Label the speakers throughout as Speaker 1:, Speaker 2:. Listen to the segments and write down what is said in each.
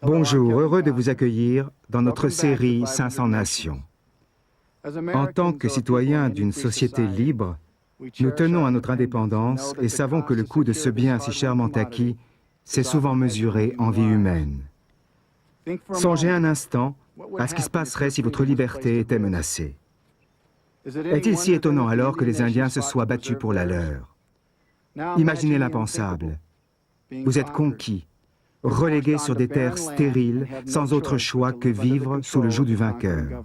Speaker 1: Bonjour, heureux de vous accueillir dans notre série 500 nations. En tant que citoyens d'une société libre, nous tenons à notre indépendance et savons que le coût de ce bien si chèrement acquis s'est souvent mesuré en vie humaine. Songez un instant à ce qui se passerait si votre liberté était menacée. Est-il si étonnant alors que les Indiens se soient battus pour la leur? Imaginez l'impensable. Vous êtes conquis, relégués sur des terres stériles, sans autre choix que vivre sous le joug du vainqueur.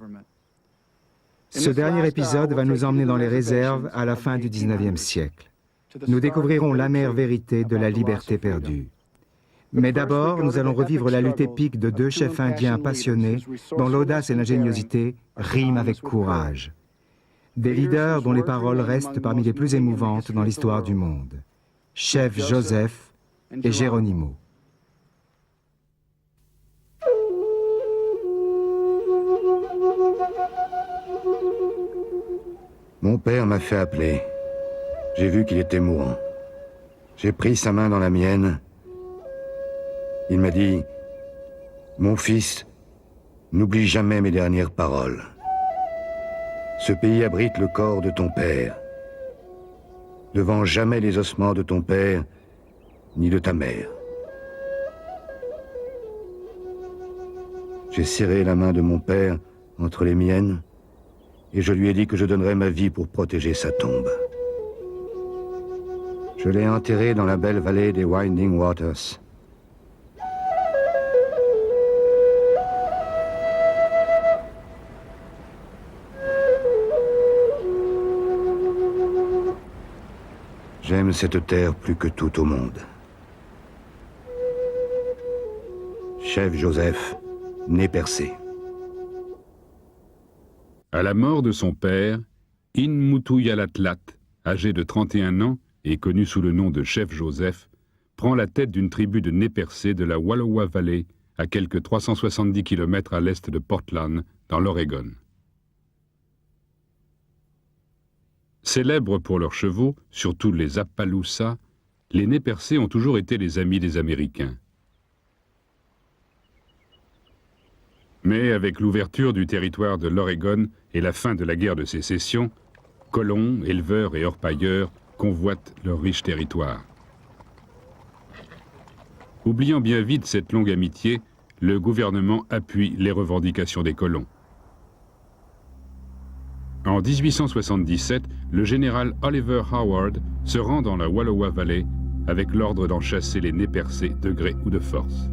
Speaker 1: Ce dernier épisode va nous emmener dans les réserves à la fin du 19e siècle. Nous découvrirons l'amère vérité de la liberté perdue. Mais d'abord, nous allons revivre la lutte épique de deux chefs indiens passionnés dont l'audace et l'ingéniosité riment avec courage. Des leaders dont les paroles restent parmi les plus émouvantes dans l'histoire du monde. Chef Joseph et Geronimo.
Speaker 2: Mon père m'a fait appeler. J'ai vu qu'il était mourant. J'ai pris sa main dans la mienne. Il m'a dit, « Mon fils, n'oublie jamais mes dernières paroles. Ce pays abrite le corps de ton père. Ne vends jamais les ossements de ton père, ni de ta mère. » J'ai serré la main de mon père entre les miennes et je lui ai dit que je donnerais ma vie pour protéger sa tombe. Je l'ai enterré dans la belle vallée des Winding Waters. J'aime cette terre plus que tout au monde. Chef Joseph, né percé.
Speaker 3: À la mort de son père, Inmutuyalatlat, âgé de 31 ans et connu sous le nom de Chef Joseph, prend la tête d'une tribu de nez percés de la Wallowa Valley, à quelques 370 km à l'est de Portland, dans l'Oregon. Célèbres pour leurs chevaux, surtout les Appaloosas, les nez percés ont toujours été les amis des Américains. Mais avec l'ouverture du territoire de l'Oregon et la fin de la guerre de sécession, colons, éleveurs et orpailleurs convoitent leur riche territoire. Oubliant bien vite cette longue amitié, le gouvernement appuie les revendications des colons. En 1877, le général Oliver Howard se rend dans la Wallowa Valley avec l'ordre d'en chasser les nez percés de gré ou de force.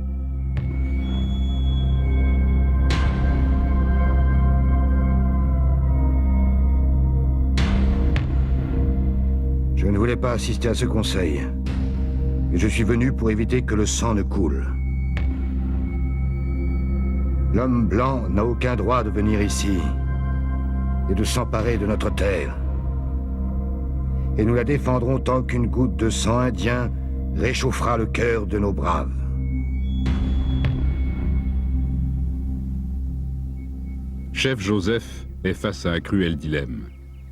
Speaker 2: Je ne voulais pas assister à ce conseil, mais je suis venu pour éviter que le sang ne coule. L'homme blanc n'a aucun droit de venir ici et de s'emparer de notre terre. Et nous la défendrons tant qu'une goutte de sang indien réchauffera le cœur de nos braves.
Speaker 3: Chef Joseph est face à un cruel dilemme.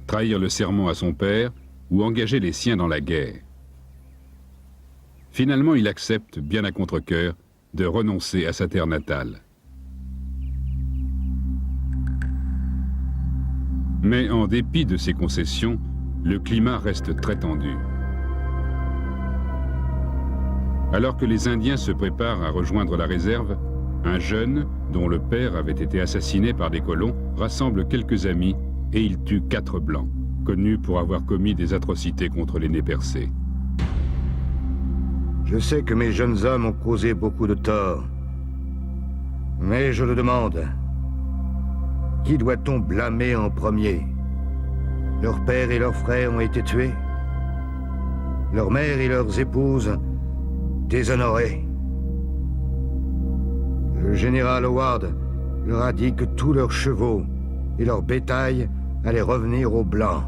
Speaker 3: Trahir le serment à son père ou engager les siens dans la guerre. Finalement, il accepte, bien à contre-cœur, de renoncer à sa terre natale. Mais en dépit de ces concessions, le climat reste très tendu. Alors que les Indiens se préparent à rejoindre la réserve, un jeune, dont le père avait été assassiné par des colons, rassemble quelques amis et il tue 4 blancs, connus pour avoir commis des atrocités contre les nez percés.
Speaker 2: Je sais que mes jeunes hommes ont causé beaucoup de tort, mais je le demande. Qui doit-on blâmer en premier? Leurs pères et leurs frères ont été tués. Leurs mères et leurs épouses déshonorées. Le général Howard leur a dit que tous leurs chevaux et leur bétail allaient revenir aux Blancs.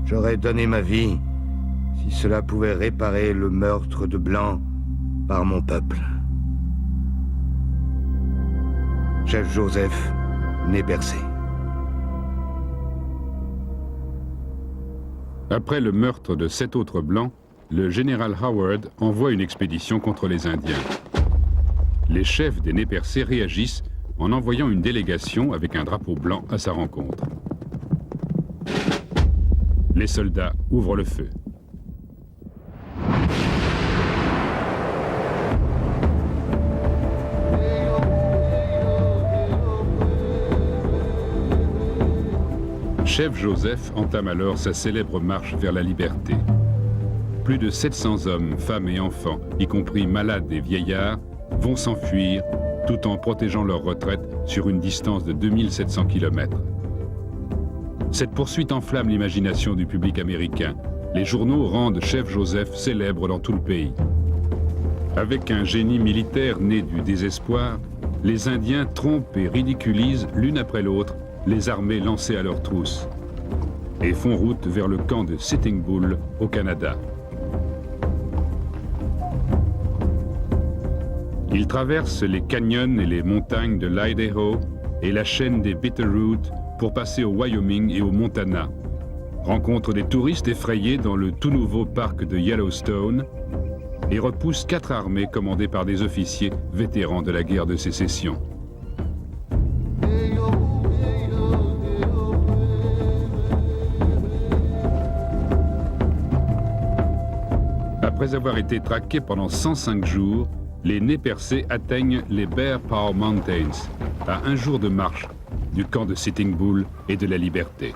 Speaker 2: J'aurais donné ma vie si cela pouvait réparer le meurtre de Blancs par mon peuple. Chef Joseph, né percé.
Speaker 3: Après le meurtre de 7 autres Blancs, le général Howard envoie une expédition contre les Indiens. Les chefs des Nez Percés réagissent en envoyant une délégation avec un drapeau blanc à sa rencontre. Les soldats ouvrent le feu. Chef Joseph entame alors sa célèbre marche vers la liberté. Plus de 700 hommes, femmes et enfants, y compris malades et vieillards, vont s'enfuir tout en protégeant leur retraite sur une distance de 2700 km. Cette poursuite enflamme l'imagination du public américain. Les journaux rendent Chef Joseph célèbre dans tout le pays. Avec un génie militaire né du désespoir, les Indiens trompent et ridiculisent l'une après l'autre les armées lancées à leur trousse et font route vers le camp de Sitting Bull au Canada. Ils traversent les canyons et les montagnes de l'Idaho et la chaîne des Bitterroot pour passer au Wyoming et au Montana. Rencontrent des touristes effrayés dans le tout nouveau parc de Yellowstone et repoussent 4 armées commandées par des officiers vétérans de la guerre de sécession. Après avoir été traqués pendant 105 jours, les Nez Percés atteignent les Bear Paw Mountains, à 1 jour de marche du camp de Sitting Bull et de la Liberté.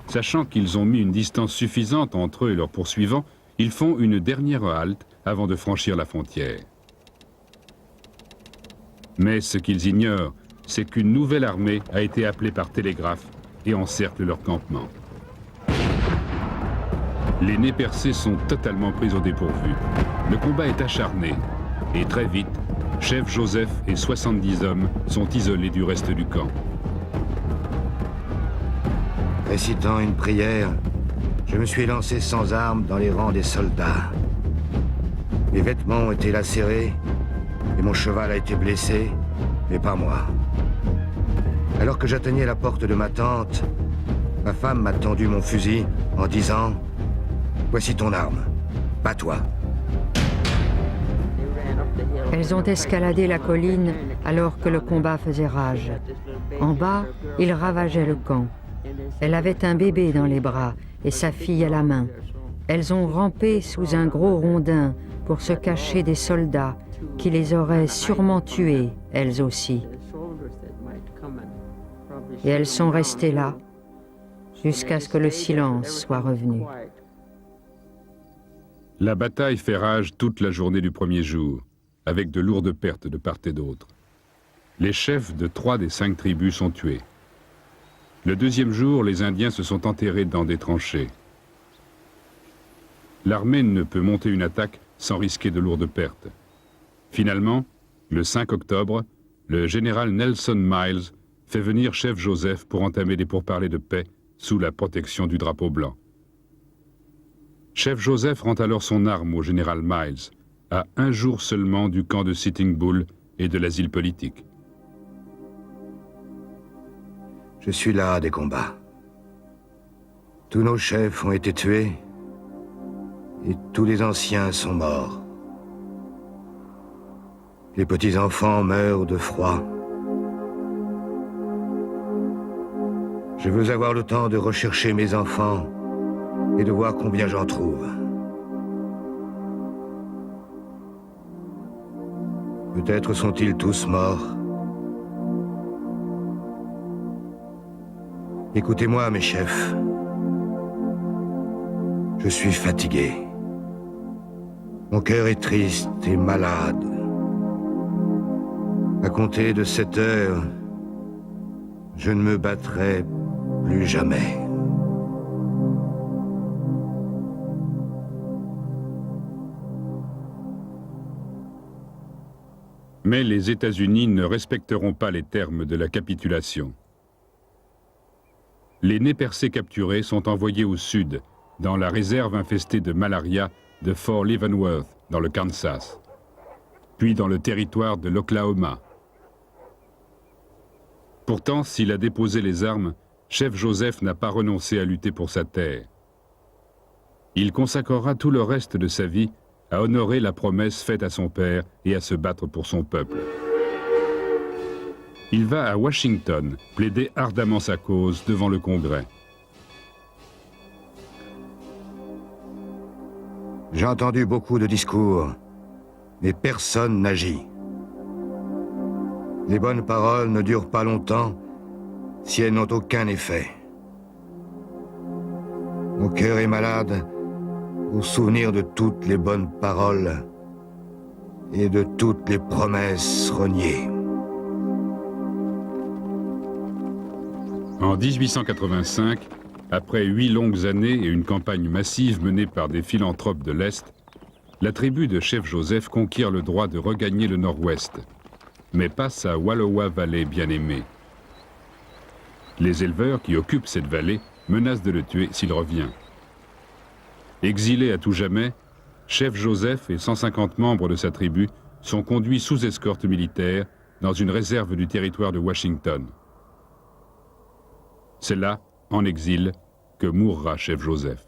Speaker 3: Sachant qu'ils ont mis une distance suffisante entre eux et leurs poursuivants, ils font une dernière halte avant de franchir la frontière. Mais ce qu'ils ignorent, c'est qu'une nouvelle armée a été appelée par télégraphe et encercle leur campement. Les Nez Percés sont totalement pris au dépourvu. Le combat est acharné et très vite, Chef Joseph et 70 hommes sont isolés du reste du camp.
Speaker 2: Récitant une prière, je me suis lancé sans armes dans les rangs des soldats. Mes vêtements ont été lacérés et mon cheval a été blessé, mais pas moi. Alors que j'atteignais la porte de ma tente, ma femme m'a tendu mon fusil en disant « Voici ton arme, bats-toi ».
Speaker 4: Elles ont escaladé la colline alors que le combat faisait rage. En bas, ils ravageaient le camp. Elle avait un bébé dans les bras et sa fille à la main. Elles ont rampé sous un gros rondin pour se cacher des soldats qui les auraient sûrement tuées, elles aussi. Et elles sont restées là jusqu'à ce que le silence soit revenu.
Speaker 3: La bataille fait rage toute la journée du premier jour, avec de lourdes pertes de part et d'autre. Les chefs de 3 des 5 tribus sont tués. Le deuxième jour, les Indiens se sont enterrés dans des tranchées. L'armée ne peut monter une attaque sans risquer de lourdes pertes. Finalement, le 5 octobre, le général Nelson Miles fait venir Chef Joseph pour entamer des pourparlers de paix sous la protection du drapeau blanc. Chef Joseph rend alors son arme au général Miles, à 1 jour seulement du camp de Sitting Bull et de l'asile politique.
Speaker 2: Je suis là des combats. Tous nos chefs ont été tués et tous les anciens sont morts. Les petits-enfants meurent de froid. Je veux avoir le temps de rechercher mes enfants et de voir combien j'en trouve. Peut-être sont-ils tous morts. Écoutez-moi, mes chefs. Je suis fatigué. Mon cœur est triste et malade. À compter de 7 heures, je ne me battrai plus jamais.
Speaker 3: Mais les États-Unis ne respecteront pas les termes de la capitulation. Les Nez Percés capturés sont envoyés au sud, dans la réserve infestée de malaria de Fort Leavenworth, dans le Kansas, puis dans le territoire de l'Oklahoma. Pourtant, s'il a déposé les armes, Chef Joseph n'a pas renoncé à lutter pour sa terre. Il consacrera tout le reste de sa vie à honorer la promesse faite à son père et à se battre pour son peuple. Il va à Washington plaider ardemment sa cause devant le Congrès.
Speaker 2: J'ai entendu beaucoup de discours, mais personne n'agit. Les bonnes paroles ne durent pas longtemps si elles n'ont aucun effet. Mon cœur est malade au souvenir de toutes les bonnes paroles et de toutes les promesses reniées.
Speaker 3: En 1885, après 8 longues années et une campagne massive menée par des philanthropes de l'Est, la tribu de Chef Joseph conquiert le droit de regagner le Nord-Ouest, mais pas sa Wallowa Valley bien-aimée. Les éleveurs qui occupent cette vallée menacent de le tuer s'il revient. Exilé à tout jamais, Chef Joseph et 150 membres de sa tribu sont conduits sous escorte militaire dans une réserve du territoire de Washington. C'est là, en exil, que mourra Chef Joseph.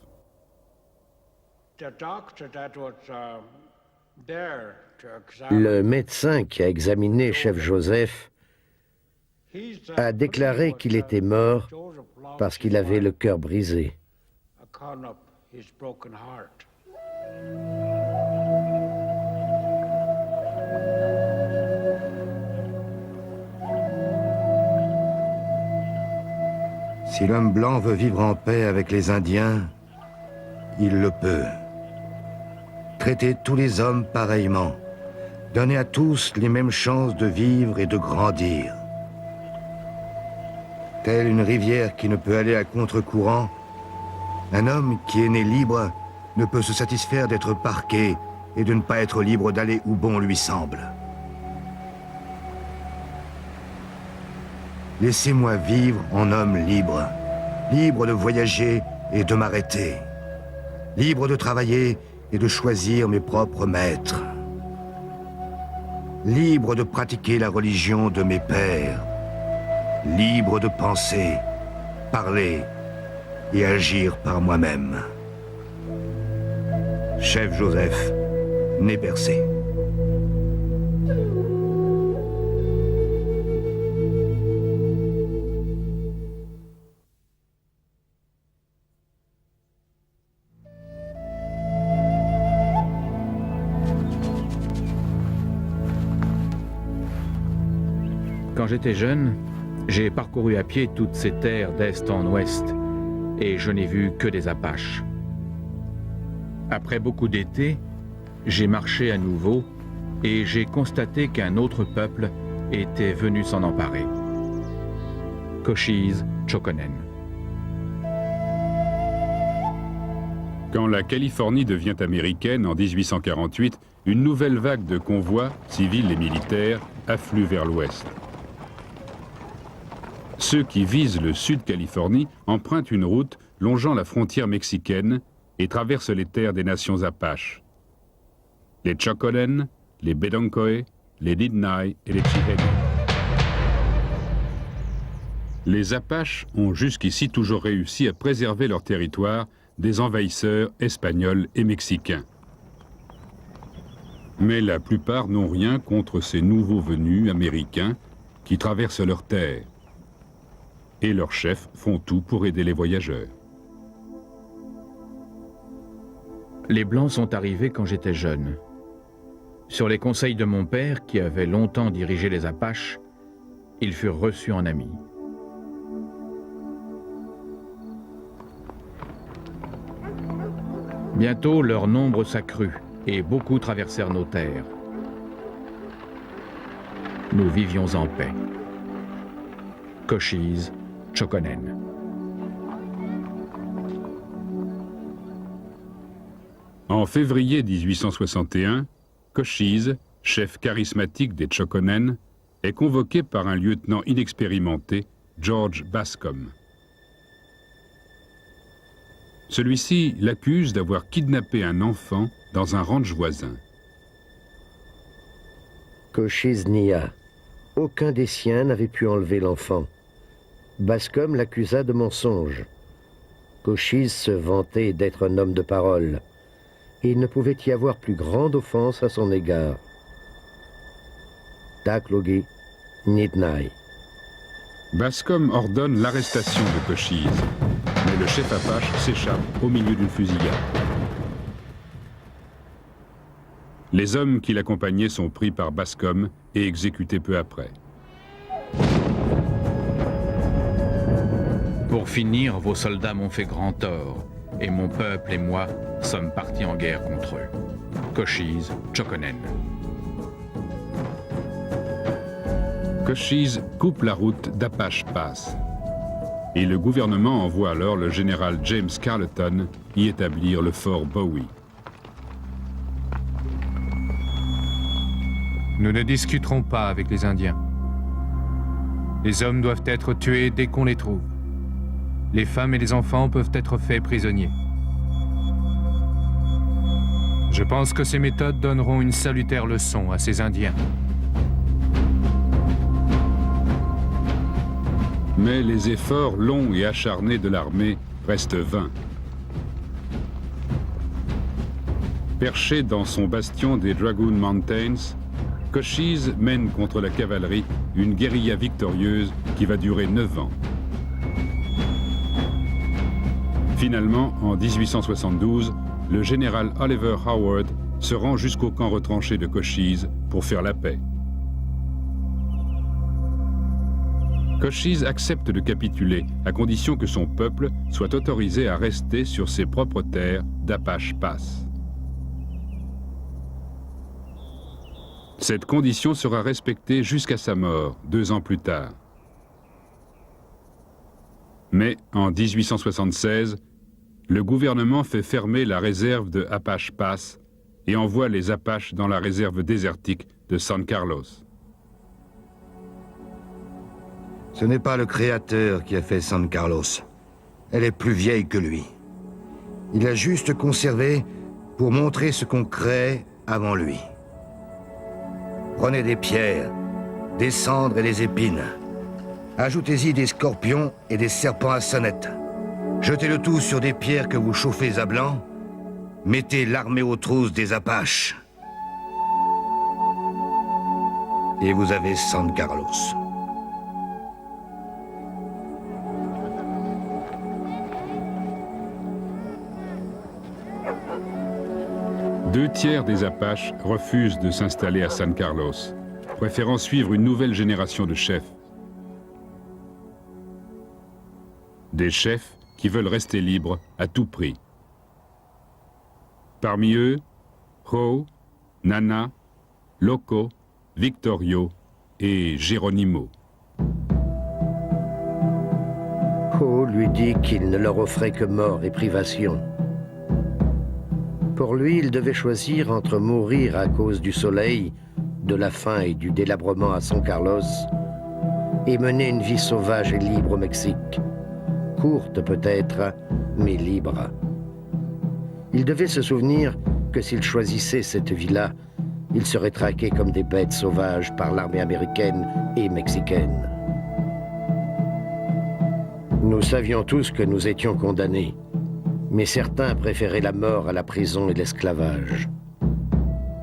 Speaker 5: Le médecin qui a examiné Chef Joseph a déclaré qu'il était mort parce qu'il avait le cœur brisé.
Speaker 2: Si l'homme blanc veut vivre en paix avec les Indiens, il le peut. Traiter tous les hommes pareillement, donner à tous les mêmes chances de vivre et de grandir. Telle une rivière qui ne peut aller à contre-courant, un homme qui est né libre ne peut se satisfaire d'être parqué et de ne pas être libre d'aller où bon lui semble. Laissez-moi vivre en homme libre, libre de voyager et de m'arrêter, libre de travailler et de choisir mes propres maîtres, libre de pratiquer la religion de mes pères, libre de penser, parler et agir par moi-même. Chef Joseph, né Percé.
Speaker 6: Quand j'étais jeune, j'ai parcouru à pied toutes ces terres d'est en ouest et je n'ai vu que des Apaches. Après beaucoup d'étés, j'ai marché à nouveau et j'ai constaté qu'un autre peuple était venu s'en emparer. Cochise Chokonen.
Speaker 3: Quand la Californie devient américaine en 1848, une nouvelle vague de convois, civils et militaires, afflue vers l'ouest. Ceux qui visent le Sud-Californie empruntent une route longeant la frontière mexicaine et traversent les terres des nations Apaches. Les Chokonen, les Bedonkohe, les Nidnai et les Chihenne. Les Apaches ont jusqu'ici toujours réussi à préserver leur territoire des envahisseurs espagnols et mexicains. Mais la plupart n'ont rien contre ces nouveaux venus américains qui traversent leurs terres. Et leurs chefs font tout pour aider les voyageurs.
Speaker 6: Les Blancs sont arrivés quand j'étais jeune. Sur les conseils de mon père, qui avait longtemps dirigé les Apaches, ils furent reçus en amis. Bientôt, leur nombre s'accrut et beaucoup traversèrent nos terres. Nous vivions en paix. Cochise Chokonen.
Speaker 3: En février 1861, Cochise, chef charismatique des Chokonen, est convoqué par un lieutenant inexpérimenté, George Bascom. Celui-ci l'accuse d'avoir kidnappé un enfant dans un ranch voisin.
Speaker 5: Cochise nia. Aucun des siens n'avait pu enlever l'enfant. Bascom l'accusa de mensonge. Cochise se vantait d'être un homme de parole, et il ne pouvait y avoir plus grande offense à son égard. Taklogi, Nidnai.
Speaker 3: Bascom ordonne l'arrestation de Cochise, mais le chef Apache s'échappe au milieu d'une fusillade. Les hommes qui l'accompagnaient sont pris par Bascom et exécutés peu après.
Speaker 6: Pour finir, vos soldats m'ont fait grand tort, et mon peuple et moi sommes partis en guerre contre eux. Cochise, Chokonen.
Speaker 3: Cochise coupe la route d'Apache Pass. Et le gouvernement envoie alors le général James Carleton y établir le fort Bowie.
Speaker 7: Nous ne discuterons pas avec les Indiens. Les hommes doivent être tués dès qu'on les trouve. Les femmes et les enfants peuvent être faits prisonniers. Je pense que ces méthodes donneront une salutaire leçon à ces Indiens.
Speaker 3: Mais les efforts longs et acharnés de l'armée restent vains. Perché dans son bastion des Dragoon Mountains, Cochise mène contre la cavalerie une guérilla victorieuse qui va durer 9 ans. Finalement, en 1872, le général Oliver Howard se rend jusqu'au camp retranché de Cochise pour faire la paix. Cochise accepte de capituler à condition que son peuple soit autorisé à rester sur ses propres terres d'Apache Pass. Cette condition sera respectée jusqu'à sa mort, 2 ans plus tard. Mais en 1876, le gouvernement fait fermer la réserve de Apache Pass et envoie les Apaches dans la réserve désertique de San Carlos.
Speaker 2: Ce n'est pas le Créateur qui a fait San Carlos. Elle est plus vieille que lui. Il a juste conservé pour montrer ce qu'on crée avant lui. Prenez des pierres, des cendres et des épines. Ajoutez-y des scorpions et des serpents à sonnette. Jetez le tout sur des pierres que vous chauffez à blanc. Mettez l'armée aux trousses des Apaches. Et vous avez San Carlos.
Speaker 3: Deux tiers des Apaches refusent de s'installer à San Carlos, préférant suivre une nouvelle génération de chefs. Des chefs qui veulent rester libres à tout prix. Parmi eux, Ho, Nana, Loco, Victorio et Geronimo.
Speaker 5: Ho lui dit qu'il ne leur offrait que mort et privation. Pour lui, il devait choisir entre mourir à cause du soleil, de la faim et du délabrement à San Carlos, et mener une vie sauvage et libre au Mexique. Courte peut-être, mais libre. Il devait se souvenir que s'il choisissait cette vie-là, il serait traqué comme des bêtes sauvages par l'armée américaine et mexicaine. Nous savions tous que nous étions condamnés, mais certains préféraient la mort à la prison et l'esclavage.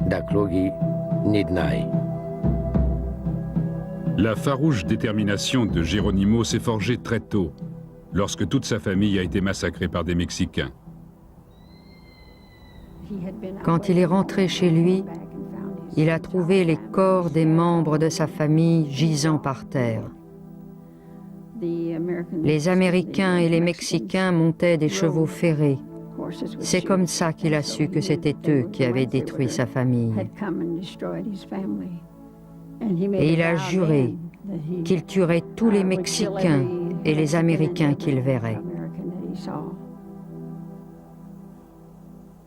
Speaker 5: Daklogi, Nidnai.
Speaker 3: La farouche détermination de Geronimo s'est forgée très tôt, lorsque toute sa famille a été massacrée par des Mexicains.
Speaker 4: Quand il est rentré chez lui, il a trouvé les corps des membres de sa famille gisant par terre. Les Américains et les Mexicains montaient des chevaux ferrés. C'est comme ça qu'il a su que c'était eux qui avaient détruit sa famille. Et il a juré qu'il tuerait tous les Mexicains et les Américains qu'il verrait.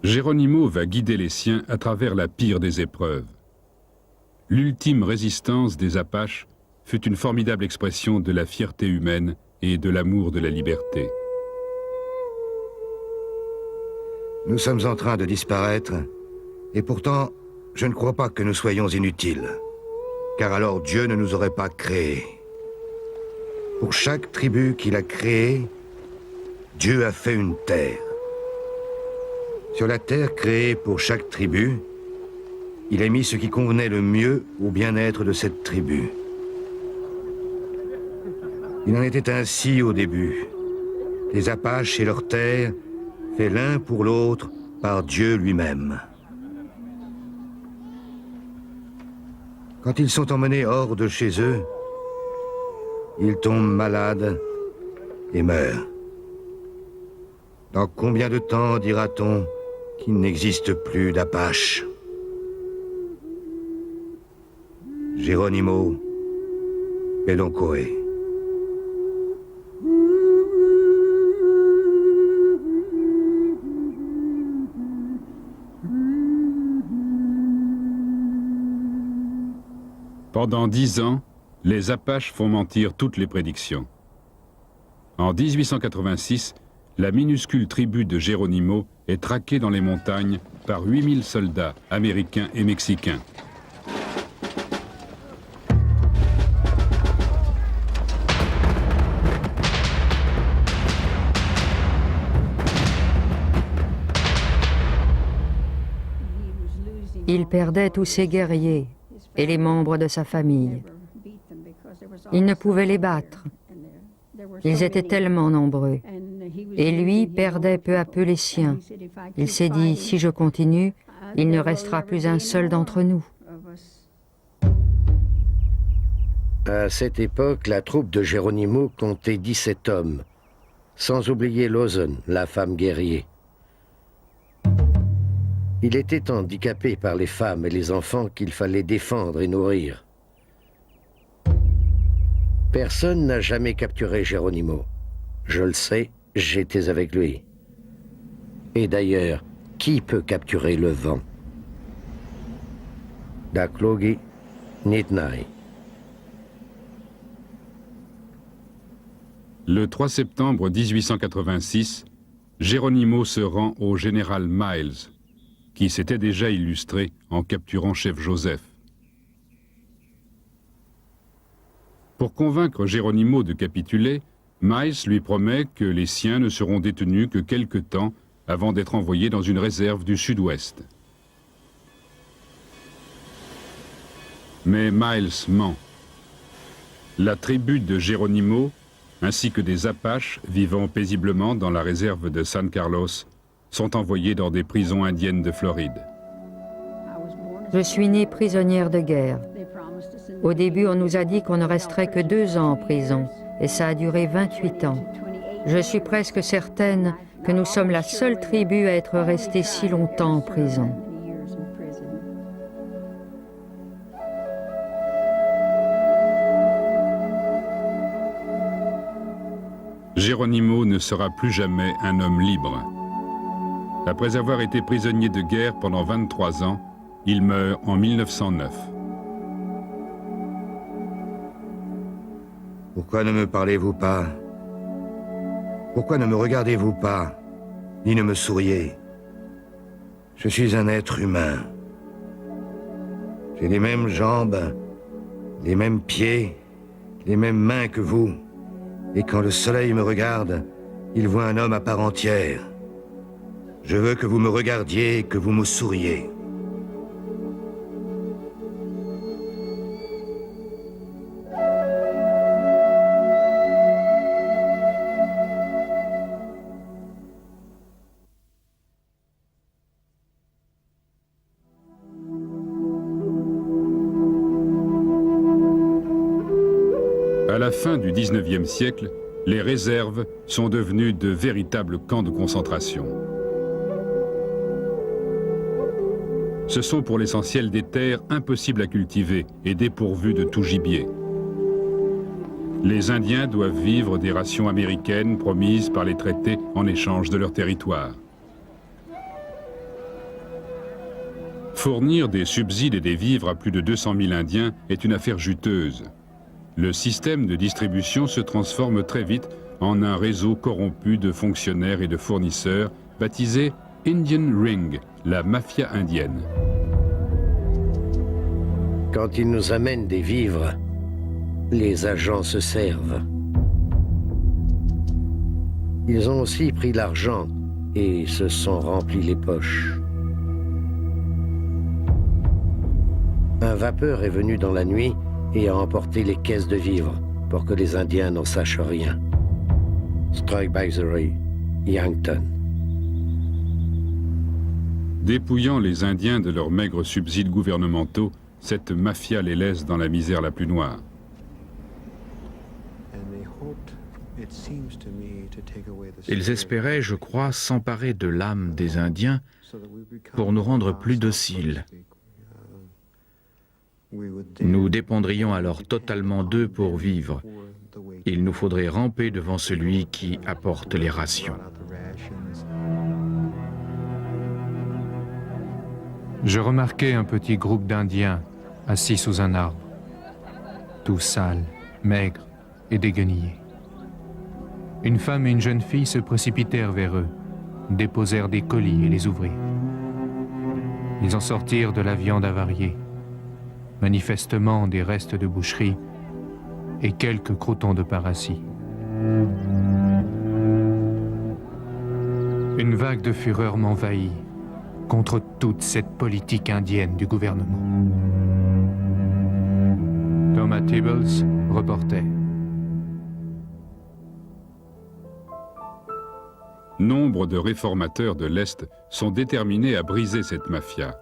Speaker 3: Geronimo va guider les siens à travers la pire des épreuves. L'ultime résistance des Apaches fut une formidable expression de la fierté humaine et de l'amour de la liberté.
Speaker 2: Nous sommes en train de disparaître, et pourtant, je ne crois pas que nous soyons inutiles, car alors Dieu ne nous aurait pas créés. Pour chaque tribu qu'il a créée, Dieu a fait une terre. Sur la terre créée pour chaque tribu, il a mis ce qui convenait le mieux au bien-être de cette tribu. Il en était ainsi au début. Les Apaches et leur terre, faits l'un pour l'autre par Dieu lui-même. Quand ils sont emmenés hors de chez eux, ils tombent malades et meurent. Dans combien de temps dira-t-on qu'il n'existe plus d'Apaches? Geronimo Pedoncoe.
Speaker 3: Pendant 10 ans, les Apaches font mentir toutes les prédictions. En 1886, la minuscule tribu de Geronimo est traquée dans les montagnes par 8000 soldats américains et mexicains.
Speaker 4: Il perdait tous ses guerriers et les membres de sa famille. Il ne pouvait les battre. Ils étaient tellement nombreux. Et lui perdait peu à peu les siens. Il s'est dit, si je continue, il ne restera plus un seul d'entre nous.
Speaker 5: À cette époque, la troupe de Geronimo comptait 17 hommes, sans oublier Lawson, la femme guerrier. Il était handicapé par les femmes et les enfants qu'il fallait défendre et nourrir. Personne n'a jamais capturé Geronimo. Je le sais, j'étais avec lui. Et d'ailleurs, qui peut capturer le vent? Daklogi Nitnai.
Speaker 3: Le 3 septembre 1886, Geronimo se rend au général Miles, qui s'était déjà illustré en capturant chef Joseph. Pour convaincre Geronimo de capituler, Miles lui promet que les siens ne seront détenus que quelque temps avant d'être envoyés dans une réserve du sud-ouest. Mais Miles ment. La tribu de Geronimo, ainsi que des Apaches vivant paisiblement dans la réserve de San Carlos, sont envoyés dans des prisons indiennes de Floride.
Speaker 4: Je suis née prisonnière de guerre. Au début, on nous a dit qu'on ne resterait que 2 ans en prison, et ça a duré 28 ans. Je suis presque certaine que nous sommes la seule tribu à être restée si longtemps en prison.
Speaker 3: Geronimo ne sera plus jamais un homme libre. Après avoir été prisonnier de guerre pendant 23 ans, il meurt en 1909.
Speaker 2: Pourquoi ne me parlez-vous pas? Pourquoi ne me regardez-vous pas, ni ne me souriez? Je suis un être humain. J'ai les mêmes jambes, les mêmes pieds, les mêmes mains que vous. Et quand le soleil me regarde, il voit un homme à part entière. Je veux que vous me regardiez, que vous me souriez.
Speaker 3: À la fin du XIXe siècle, les réserves sont devenues de véritables camps de concentration. Ce sont pour l'essentiel des terres impossibles à cultiver et dépourvues de tout gibier. Les Indiens doivent vivre des rations américaines promises par les traités en échange de leur territoire. Fournir des subsides et des vivres à plus de 200 000 Indiens est une affaire juteuse. Le système de distribution se transforme très vite en un réseau corrompu de fonctionnaires et de fournisseurs baptisé Indian Ring, la mafia indienne.
Speaker 5: Quand ils nous amènent des vivres, les agents se servent. Ils ont aussi pris l'argent et se sont remplis les poches. Un vapeur est venu dans la nuit et a emporté les caisses de vivres pour que les Indiens n'en sachent rien. Strike-By-The-Ray, Yankton.
Speaker 3: Dépouillant les Indiens de leurs maigres subsides gouvernementaux, cette mafia les laisse dans la misère la plus noire.
Speaker 6: Ils espéraient, je crois, s'emparer de l'âme des Indiens pour nous rendre plus dociles. Nous dépendrions alors totalement d'eux pour vivre. Il nous faudrait ramper devant celui qui apporte les rations.
Speaker 7: Je remarquai un petit groupe d'Indiens assis sous un arbre, tous sales, maigres et déguenillés. Une femme et une jeune fille se précipitèrent vers eux, déposèrent des colis et les ouvrirent. Ils en sortirent de la viande avariée, manifestement des restes de boucherie et quelques croûtons de parassis. Une vague de fureur m'envahit contre toute cette politique indienne du gouvernement. Thomas Tibbles, reporter.
Speaker 3: Nombre de réformateurs de l'Est sont déterminés à briser cette mafia.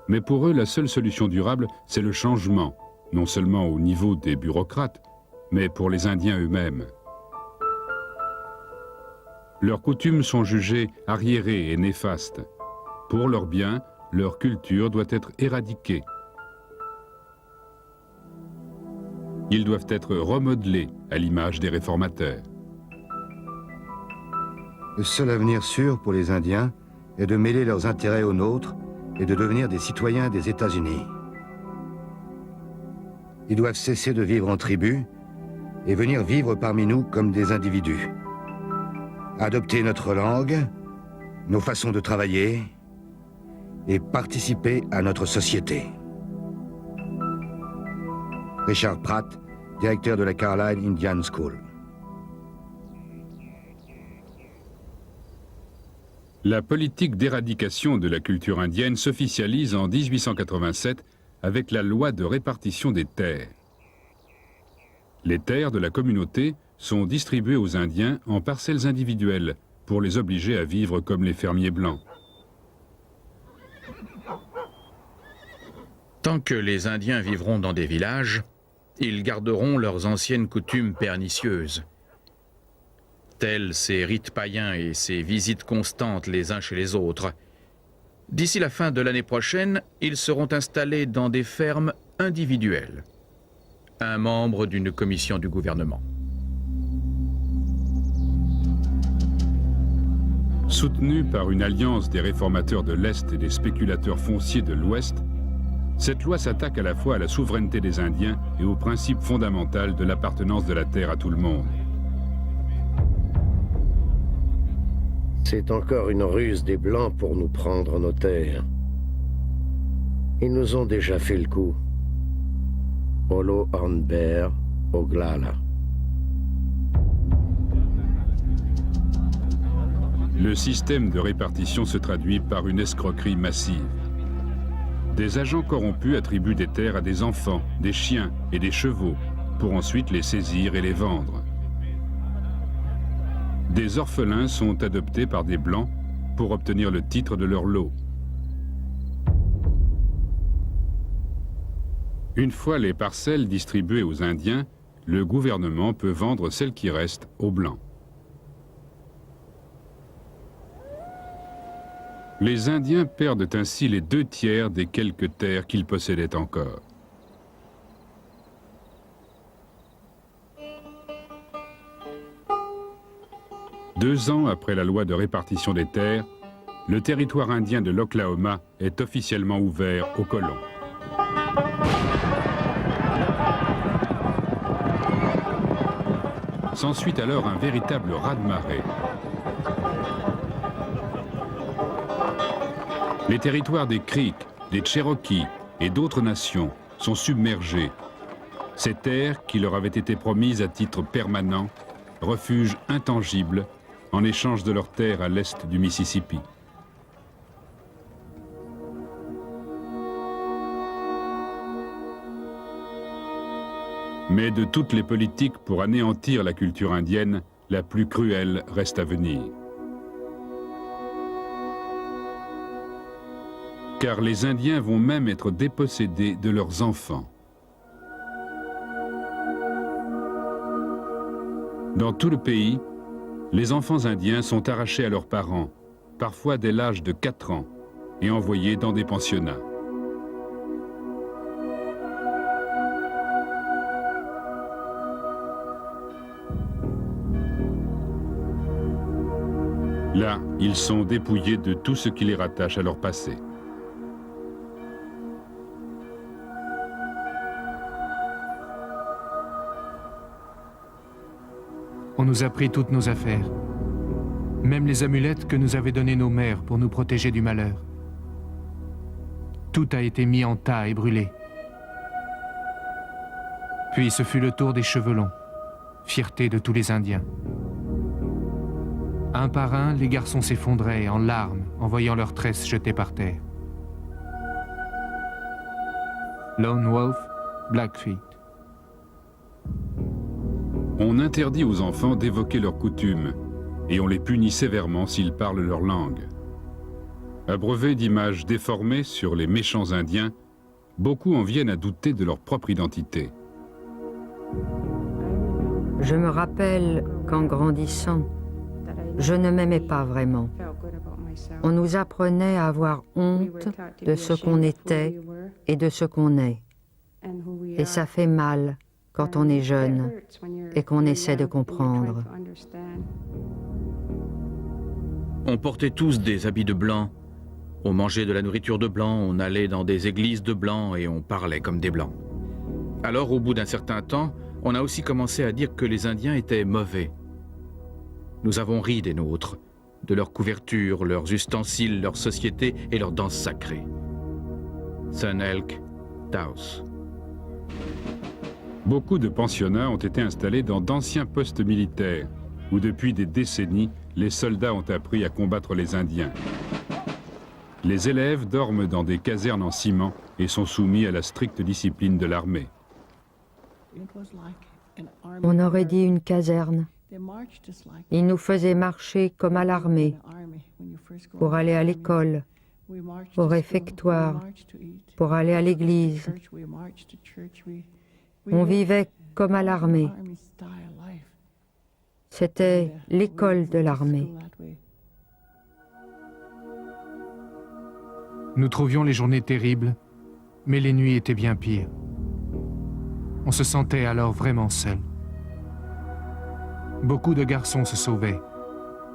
Speaker 3: Mais pour eux, la seule solution durable, c'est le changement, non seulement au niveau des bureaucrates, mais pour les Indiens eux-mêmes. Leurs coutumes sont jugées arriérées et néfastes. Pour leur bien, leur culture doit être éradiquée. Ils doivent être remodelés à l'image des réformateurs.
Speaker 2: Le seul avenir sûr pour les Indiens est de mêler leurs intérêts aux nôtres et de devenir des citoyens des États-Unis. Ils doivent cesser de vivre en tribu et venir vivre parmi nous comme des individus. Adopter notre langue, nos façons de travailler et participer à notre société. Richard Pratt, directeur de la Caroline Indian School.
Speaker 3: La politique d'éradication de la culture indienne s'officialise en 1887 avec la loi de répartition des terres. Les terres de la communauté sont distribuées aux Indiens en parcelles individuelles pour les obliger à vivre comme les fermiers blancs.
Speaker 6: Tant que les Indiens vivront dans des villages, ils garderont leurs anciennes coutumes pernicieuses. Tels ces rites païens et ces visites constantes les uns chez les autres. D'ici la fin de l'année prochaine, ils seront installés dans des fermes individuelles. Un membre d'une commission du gouvernement.
Speaker 3: Soutenue par une alliance des réformateurs de l'Est et des spéculateurs fonciers de l'Ouest, cette loi s'attaque à la fois à la souveraineté des Indiens et au principe fondamental de l'appartenance de la terre à tout le monde.
Speaker 5: C'est encore une ruse des Blancs pour nous prendre nos terres. Ils nous ont déjà fait le coup. Olo Hornbear, Oglala.
Speaker 3: Le système de répartition se traduit par une escroquerie massive. Des agents corrompus attribuent des terres à des enfants, des chiens et des chevaux, pour ensuite les saisir et les vendre. Des orphelins sont adoptés par des Blancs pour obtenir le titre de leur lot. Une fois les parcelles distribuées aux Indiens, le gouvernement peut vendre celles qui restent aux Blancs. Les Indiens perdent ainsi les 2/3 des quelques terres qu'ils possédaient encore. Deux ans après la loi de répartition des terres, le territoire indien de l'Oklahoma est officiellement ouvert aux colons. S'ensuit alors un véritable raz-de-marée. Les territoires des Creeks, des Cherokees et d'autres nations sont submergés. Ces terres, qui leur avaient été promises à titre permanent, refuge intangible, en échange de leurs terres à l'est du Mississippi. Mais de toutes les politiques pour anéantir la culture indienne, la plus cruelle reste à venir. Car les Indiens vont même être dépossédés de leurs enfants. Dans tout le pays, les enfants indiens sont arrachés à leurs parents, parfois dès l'âge de 4 ans, et envoyés dans des pensionnats. Là, ils sont dépouillés de tout ce qui les rattache à leur passé.
Speaker 7: On nous a pris toutes nos affaires, même les amulettes que nous avaient données nos mères pour nous protéger du malheur. Tout a été mis en tas et brûlé. Puis ce fut le tour des cheveux longs, fierté de tous les Indiens. Un par un, les garçons s'effondraient en larmes en voyant leurs tresses jetées par terre. Lone Wolf, Blackfeet.
Speaker 3: On interdit aux enfants d'évoquer leurs coutumes et on les punit sévèrement s'ils parlent leur langue. Abreuvés d'images déformées sur les méchants Indiens, beaucoup en viennent à douter de leur propre identité.
Speaker 4: Je me rappelle qu'en grandissant, je ne m'aimais pas vraiment. On nous apprenait à avoir honte de ce qu'on était et de ce qu'on est. Et ça fait mal quand on est jeune et qu'on essaie de comprendre.
Speaker 6: On portait tous des habits de blanc, on mangeait de la nourriture de blanc, on allait dans des églises de blanc et on parlait comme des blancs. Alors, au bout d'un certain temps, on a aussi commencé à dire que les Indiens étaient mauvais. Nous avons ri des nôtres, de leurs couvertures, leurs ustensiles, leur société et leurs danses sacrées. Sun Elk, Taos.
Speaker 3: Beaucoup de pensionnats ont été installés dans d'anciens postes militaires, où depuis des décennies, les soldats ont appris à combattre les Indiens. Les élèves dorment dans des casernes en ciment et sont soumis à la stricte discipline de l'armée.
Speaker 4: On aurait dit une caserne. Ils nous faisaient marcher comme à l'armée, pour aller à l'école, au réfectoire, pour aller à l'église. On vivait comme à l'armée. C'était l'école de l'armée.
Speaker 7: Nous trouvions les journées terribles, mais les nuits étaient bien pires. On se sentait alors vraiment seul. Beaucoup de garçons se sauvaient,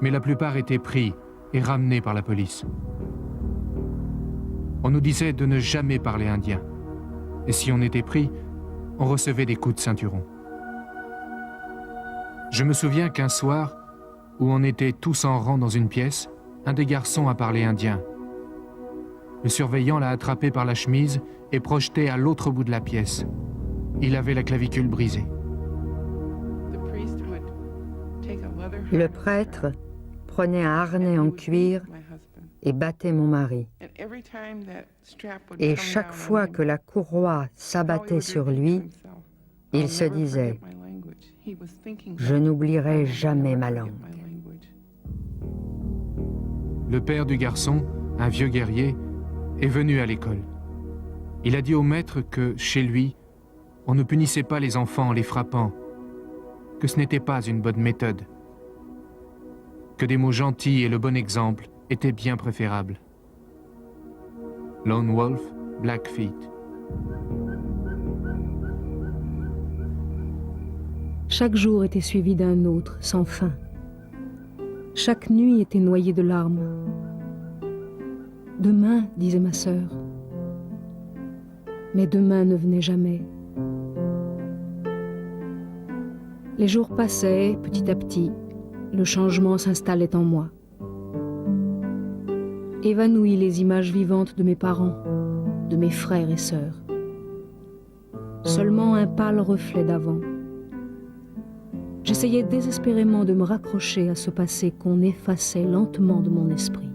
Speaker 7: mais la plupart étaient pris et ramenés par la police. On nous disait de ne jamais parler indien, et si on était pris, on recevait des coups de ceinturon. Je me souviens qu'un soir, où on était tous en rang dans une pièce, un des garçons a parlé indien. Le surveillant l'a attrapé par la chemise et projeté à l'autre bout de la pièce. Il avait la clavicule brisée.
Speaker 4: Le prêtre prenait un harnais en cuir et battait mon mari. Et chaque fois que la courroie s'abattait sur lui, il se disait « Je n'oublierai jamais ma langue ».
Speaker 7: Le père du garçon, un vieux guerrier, est venu à l'école. Il a dit au maître que, chez lui, on ne punissait pas les enfants en les frappant, que ce n'était pas une bonne méthode, que des mots gentils et le bon exemple étaient bien préférables. Lone Wolf, Blackfeet.
Speaker 8: Chaque jour était suivi d'un autre, sans fin. Chaque nuit était noyée de larmes. Demain, disait ma sœur. Mais demain ne venait jamais. Les jours passaient petit à petit. Le changement s'installait en moi. Évanouies les images vivantes de mes parents, de mes frères et sœurs. Seulement un pâle reflet d'avant. J'essayais désespérément de me raccrocher à ce passé qu'on effaçait lentement de mon esprit.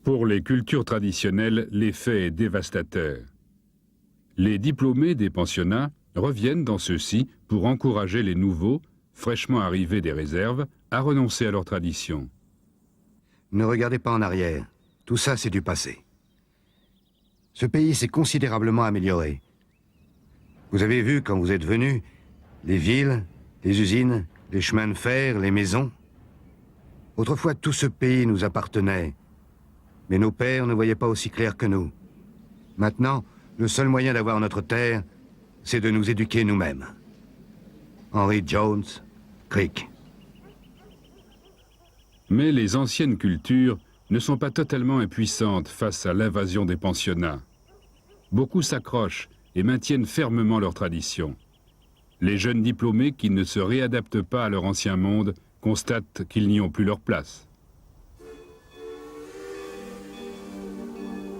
Speaker 3: Pour les cultures traditionnelles, l'effet est dévastateur. Les diplômés des pensionnats reviennent dans ceux-ci pour encourager les nouveaux, fraîchement arrivés des réserves, à renoncer à leurs traditions.
Speaker 2: Ne regardez pas en arrière. Tout ça, c'est du passé. Ce pays s'est considérablement amélioré. Vous avez vu, quand vous êtes venus, les villes, les usines, les chemins de fer, les maisons. Autrefois, tout ce pays nous appartenait. Mais nos pères ne voyaient pas aussi clair que nous. Maintenant, le seul moyen d'avoir notre terre, c'est de nous éduquer nous-mêmes. Henry Jones, Creek.
Speaker 3: Mais les anciennes cultures ne sont pas totalement impuissantes face à l'invasion des pensionnats. Beaucoup s'accrochent et maintiennent fermement leurs traditions. Les jeunes diplômés qui ne se réadaptent pas à leur ancien monde constatent qu'ils n'y ont plus leur place.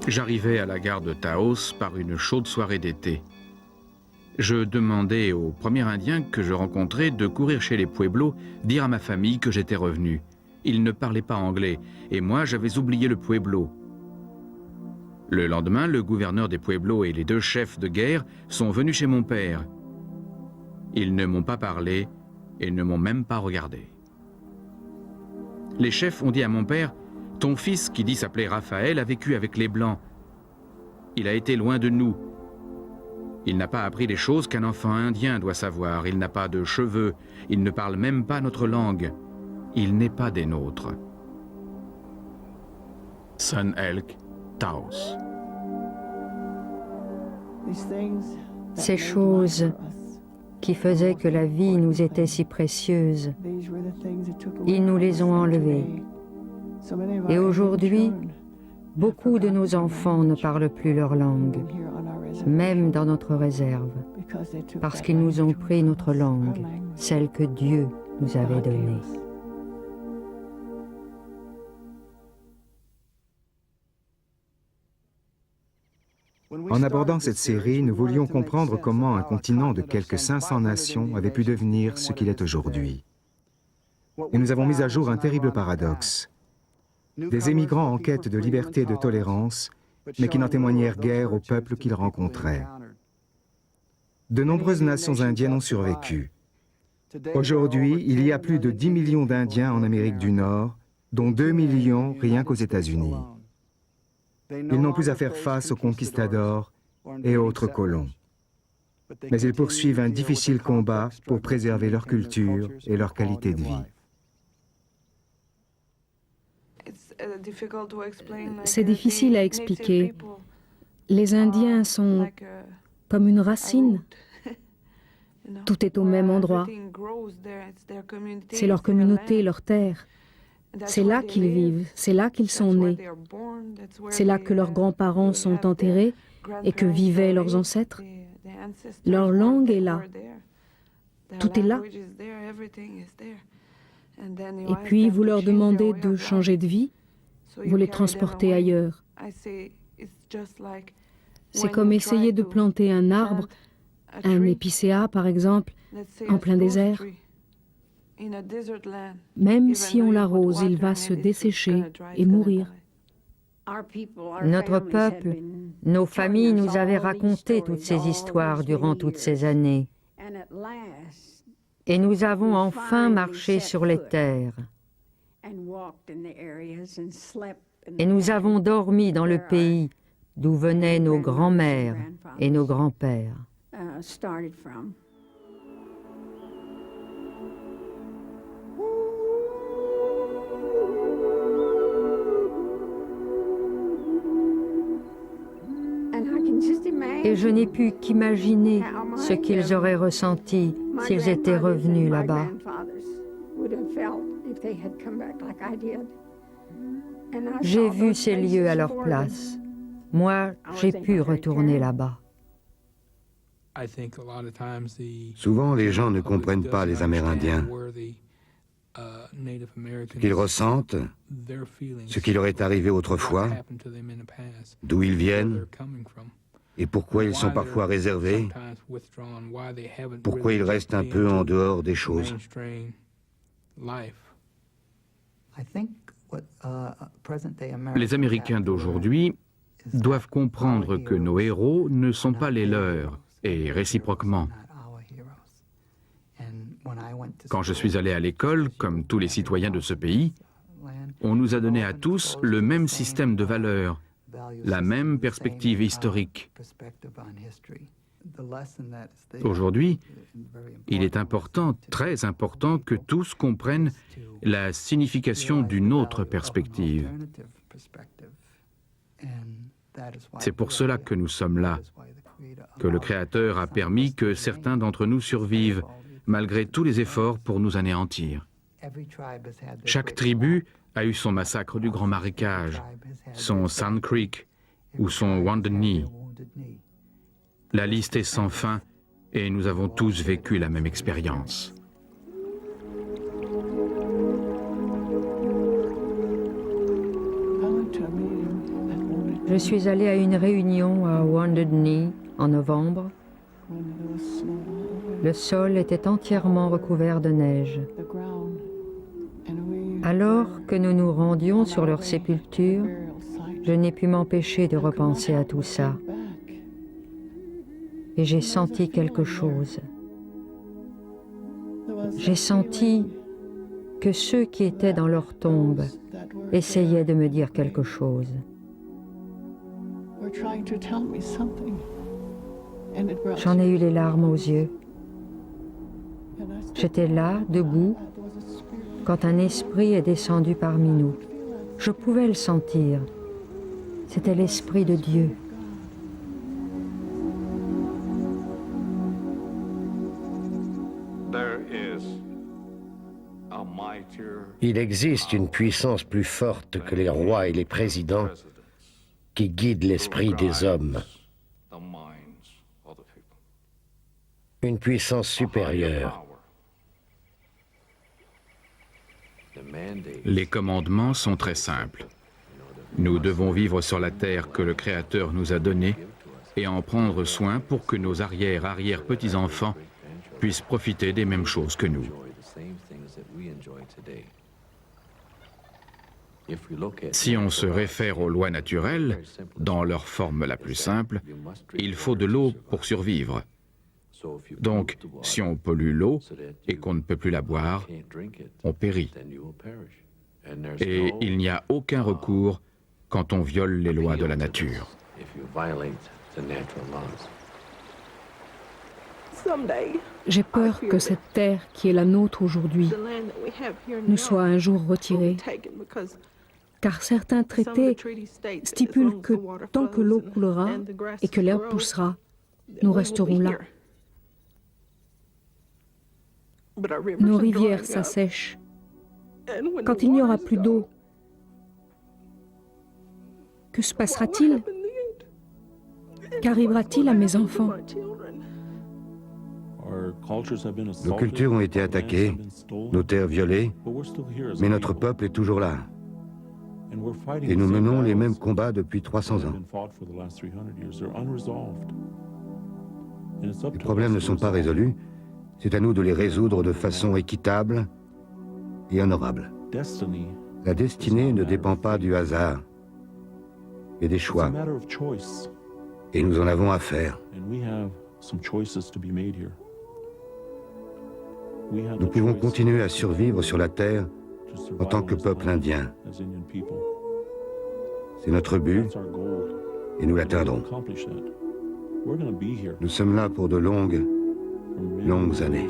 Speaker 6: J'arrivais à la gare de Taos par une chaude soirée d'été. Je demandais au premier Indien que je rencontrais de courir chez les Pueblos, dire à ma famille que j'étais revenu. Ils ne parlaient pas anglais, et moi j'avais oublié le Pueblo. Le lendemain, le gouverneur des Pueblos et les 2 chefs de guerre sont venus chez mon père. Ils ne m'ont pas parlé et ne m'ont même pas regardé. Les chefs ont dit à mon père: « Ton fils, qui dit s'appeler Raphaël, a vécu avec les Blancs. Il a été loin de nous. Il n'a pas appris les choses qu'un enfant indien doit savoir. Il n'a pas de cheveux. Il ne parle même pas notre langue. Il n'est pas des nôtres. » Sun Elk, Taos.
Speaker 4: Ces choses qui faisaient que la vie nous était si précieuse, ils nous les ont enlevées. Et aujourd'hui, beaucoup de nos enfants ne parlent plus leur langue, même dans notre réserve, parce qu'ils nous ont pris notre langue, celle que Dieu nous avait donnée.
Speaker 1: En abordant cette série, nous voulions comprendre comment un continent de quelques 500 nations avait pu devenir ce qu'il est aujourd'hui. Et nous avons mis à jour un terrible paradoxe. Des émigrants en quête de liberté et de tolérance, mais qui n'en témoignèrent guère au peuple qu'ils rencontraient. De nombreuses nations indiennes ont survécu. Aujourd'hui, il y a plus de 10 millions d'Indiens en Amérique du Nord, dont 2 millions rien qu'aux États-Unis. Ils n'ont plus à faire face aux conquistadors et autres colons. Mais ils poursuivent un difficile combat pour préserver leur culture et leur qualité de vie.
Speaker 8: C'est difficile à expliquer. Les Indiens sont comme une racine. Tout est au même endroit. C'est leur communauté, leur terre. C'est là qu'ils vivent, c'est là qu'ils sont nés. C'est là que leurs grands-parents sont enterrés et que vivaient leurs ancêtres. Leur langue est là. Tout est là. Et puis vous leur demandez de changer de vie, vous les transportez ailleurs. C'est comme essayer de planter un arbre, un épicéa par exemple, en plein désert. Même si on l'arrose, il va se dessécher et mourir.
Speaker 4: Notre peuple, nos familles nous avaient raconté toutes ces histoires durant toutes ces années. Et nous avons enfin marché sur les terres. Et nous avons dormi dans le pays d'où venaient nos grands-mères et nos grands-pères. Et je n'ai pu qu'imaginer ce qu'ils auraient ressenti s'ils étaient revenus là-bas. J'ai vu ces lieux à leur place. Moi, j'ai pu retourner là-bas.
Speaker 2: Souvent, les gens ne comprennent pas les Amérindiens. ce qu'ils ressentent, ce qui leur est arrivé autrefois, d'où ils viennent et pourquoi ils sont parfois réservés, pourquoi ils restent un peu en dehors des choses.
Speaker 6: Les Américains d'aujourd'hui doivent comprendre que nos héros ne sont pas les leurs, et réciproquement. Quand je suis allé à l'école, comme tous les citoyens de ce pays, on nous a donné à tous le même système de valeurs, la même perspective historique. Aujourd'hui, il est important, très important, que tous comprennent la signification d'une autre perspective. C'est pour cela que nous sommes là, que le Créateur a permis que certains d'entre nous survivent, malgré tous les efforts pour nous anéantir. Chaque tribu a eu son massacre du Grand Marécage, son Sand Creek ou son Wounded Knee. La liste est sans fin et nous avons tous vécu la même expérience.
Speaker 4: Je suis allée à une réunion à Wounded Knee en novembre. Le sol était entièrement recouvert de neige. Alors que nous nous rendions sur leur sépulture, je n'ai pu m'empêcher de repenser à tout ça. Et j'ai senti quelque chose. J'ai senti que ceux qui étaient dans leur tombe essayaient de me dire quelque chose. J'en ai eu les larmes aux yeux. J'étais là, debout, quand un esprit est descendu parmi nous. Je pouvais le sentir. C'était l'Esprit de Dieu.
Speaker 5: Il existe une puissance plus forte que les rois et les présidents qui guide l'esprit des hommes. Une puissance supérieure.
Speaker 6: Les commandements sont très simples. Nous devons vivre sur la terre que le Créateur nous a donnée et en prendre soin pour que nos arrière-petits-enfants puissent profiter des mêmes choses que nous. Si on se réfère aux lois naturelles, dans leur forme la plus simple, il faut de l'eau pour survivre. Donc, si on pollue l'eau et qu'on ne peut plus la boire, on périt. Et il n'y a aucun recours quand on viole les lois de la nature.
Speaker 8: J'ai peur que cette terre qui est la nôtre aujourd'hui nous soit un jour retirée, car certains traités stipulent que tant que l'eau coulera et que l'herbe poussera, nous resterons là. Nos rivières s'assèchent. Quand il n'y aura plus d'eau, que se passera-t-il? Qu'arrivera-t-il à mes enfants?
Speaker 2: Nos cultures ont été attaquées, nos terres violées, mais notre peuple est toujours là. Et nous menons les mêmes combats depuis 300 ans. Les problèmes ne sont pas résolus, c'est à nous de les résoudre de façon équitable et honorable. La destinée ne dépend pas du hasard, mais des choix. Et nous en avons à faire. Nous pouvons continuer à survivre sur la terre en tant que peuple indien. C'est notre but et nous l'atteindrons. Nous sommes là pour de longues années.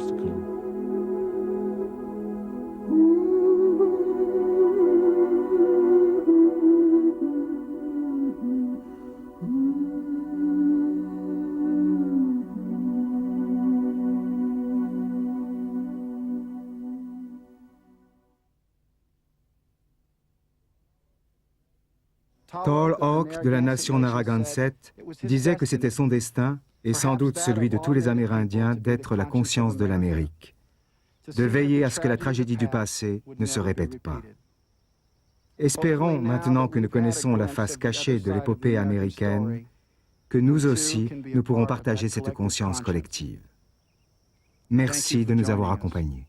Speaker 1: Tall Hawk de la nation Narragansett disait que c'était son destin, et sans doute celui de tous les Amérindiens, d'être la conscience de l'Amérique. de veiller à ce que la tragédie du passé ne se répète pas. Espérons, maintenant que nous connaissons la face cachée de l'épopée américaine, que nous aussi, nous pourrons partager cette conscience collective. Merci de nous avoir accompagnés.